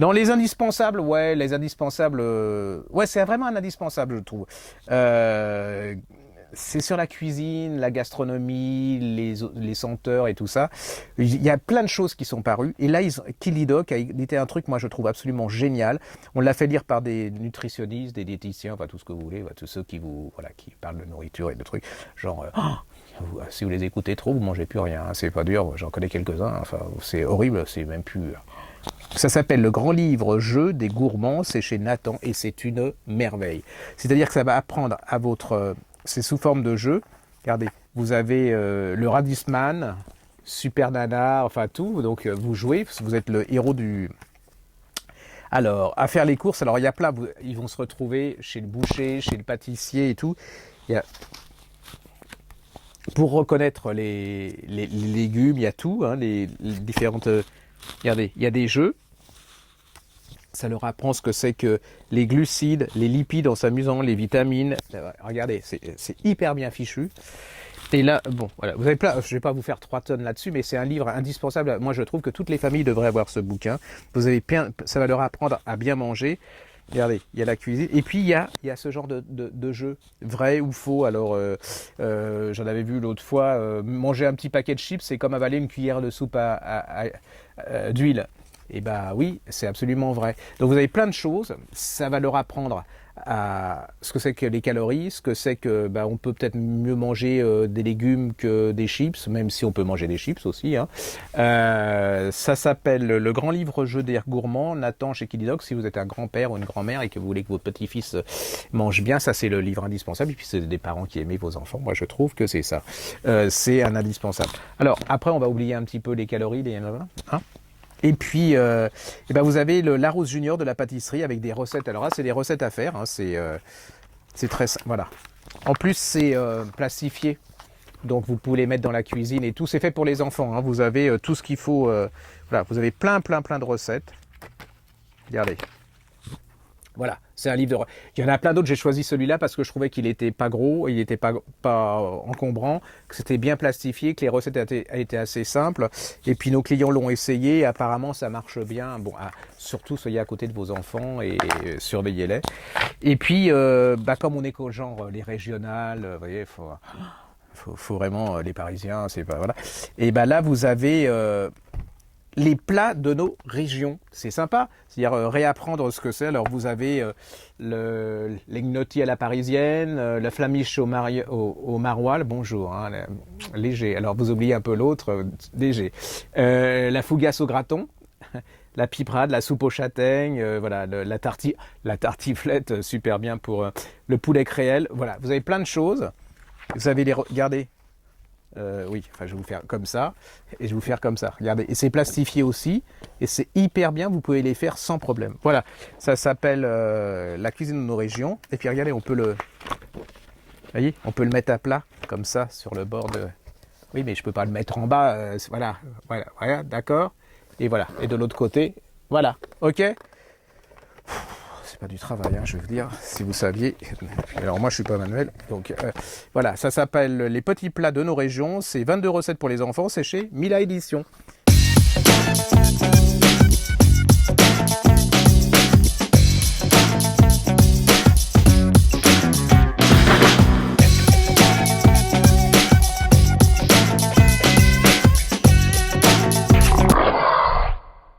Dans les indispensables, ouais, les indispensables, ouais, c'est vraiment un indispensable, je trouve. Euh, c'est sur la cuisine, la gastronomie, les senteurs et tout ça. Il y a plein de choses qui sont parues. Et là, Killy Doc a édité un truc, moi, je trouve absolument génial. On l'a fait lire par des nutritionnistes, des diététiciens, enfin tout ce que vous voulez, tous ceux qui vous, voilà, qui parlent de nourriture et de trucs. Genre, si vous les écoutez trop, vous mangez plus rien. Hein, c'est pas dur. J'en connais quelques-uns. Enfin, c'est horrible. C'est même plus. Ça s'appelle Le Grand Livre Jeu des Gourmands, c'est chez Nathan et c'est une merveille. C'est-à-dire que ça va apprendre à votre... c'est sous forme de jeu. Regardez, vous avez le Radisman, Super Nana, enfin tout. Donc vous jouez, vous êtes le héros du... Alors, à faire les courses, alors il y a plein, ils vont se retrouver chez le boucher, chez le pâtissier et tout. Il y a... Pour reconnaître les légumes, il y a tout, hein, les différentes... regardez, il y a des jeux. Ça leur apprend ce que c'est que les glucides, les lipides en s'amusant, les vitamines. Regardez, c'est hyper bien fichu. Et là, bon, voilà, vous avez plein, je ne vais pas vous faire 3 tonnes là-dessus, mais c'est un livre indispensable. Moi, je trouve que toutes les familles devraient avoir ce bouquin. Vous avez ça va leur apprendre à bien manger. Regardez, il y a la cuisine. Et puis, il y a ce genre de jeu, vrai ou faux. Alors, j'en avais vu l'autre fois, manger un petit paquet de chips, c'est comme avaler une cuillère de soupe d'huile. Et bah oui, c'est absolument vrai. Donc vous avez plein de choses, ça va leur apprendre à ce que c'est que les calories, ce que c'est que on peut peut-être mieux manger des légumes que des chips, même si on peut manger des chips aussi. Hein. Ça s'appelle Le Grand Livre Jeu des Gourmands, Nathan chez Killy Doc. Si vous êtes un grand-père ou une grand-mère et que vous voulez que votre petit-fils mange bien, ça c'est le livre indispensable. Et puis c'est des parents qui aiment vos enfants. Moi je trouve que c'est ça. C'est un indispensable. Alors après on va oublier un petit peu les calories, hein. Et puis, vous avez le Larousse Junior de la pâtisserie avec des recettes. Alors là, c'est des recettes à faire. Hein, c'est très simple. Voilà. En plus, c'est plastifié. Donc, vous pouvez les mettre dans la cuisine et tout. C'est fait pour les enfants. Hein. Vous avez tout ce qu'il faut. Voilà, vous avez plein de recettes. Regardez. Voilà, c'est un livre de... Il y en a plein d'autres, j'ai choisi celui-là parce que je trouvais qu'il n'était pas gros, il n'était pas encombrant, que c'était bien plastifié, que les recettes étaient assez simples. Et puis nos clients l'ont essayé, et apparemment ça marche bien. Bon, surtout soyez à côté de vos enfants et surveillez-les. Et puis, comme on est qu'au genre les régionales, vous voyez, faut vraiment les Parisiens, c'est pas... Voilà. Et là, vous avez... les plats de nos régions. C'est sympa, c'est-à-dire réapprendre ce que c'est. Alors vous avez les gnocchis à la parisienne, la flamiche au maroilles, bonjour, hein, léger. Alors vous oubliez un peu l'autre, léger. La fougasse au graton, la piperade, la soupe aux châtaignes, voilà, la tartiflette, super bien pour le poulet créole. Voilà, vous avez plein de choses. Vous avez regardez. Oui, enfin je vais vous faire comme ça, et je vais vous faire comme ça, regardez, et c'est plastifié aussi, et c'est hyper bien, vous pouvez les faire sans problème. Voilà, ça s'appelle la cuisine de nos régions, et puis regardez, vous voyez, on peut le mettre à plat, comme ça, sur le bord de... Oui, mais je peux pas le mettre en bas, voilà, d'accord, et voilà, et de l'autre côté, voilà, ok. C'est pas du travail, hein, je vais vous dire, si vous saviez. Alors moi je suis pas manuel, donc voilà, ça s'appelle Les Petits Plats de nos régions, c'est 22 recettes pour les enfants, c'est chez Mila Édition.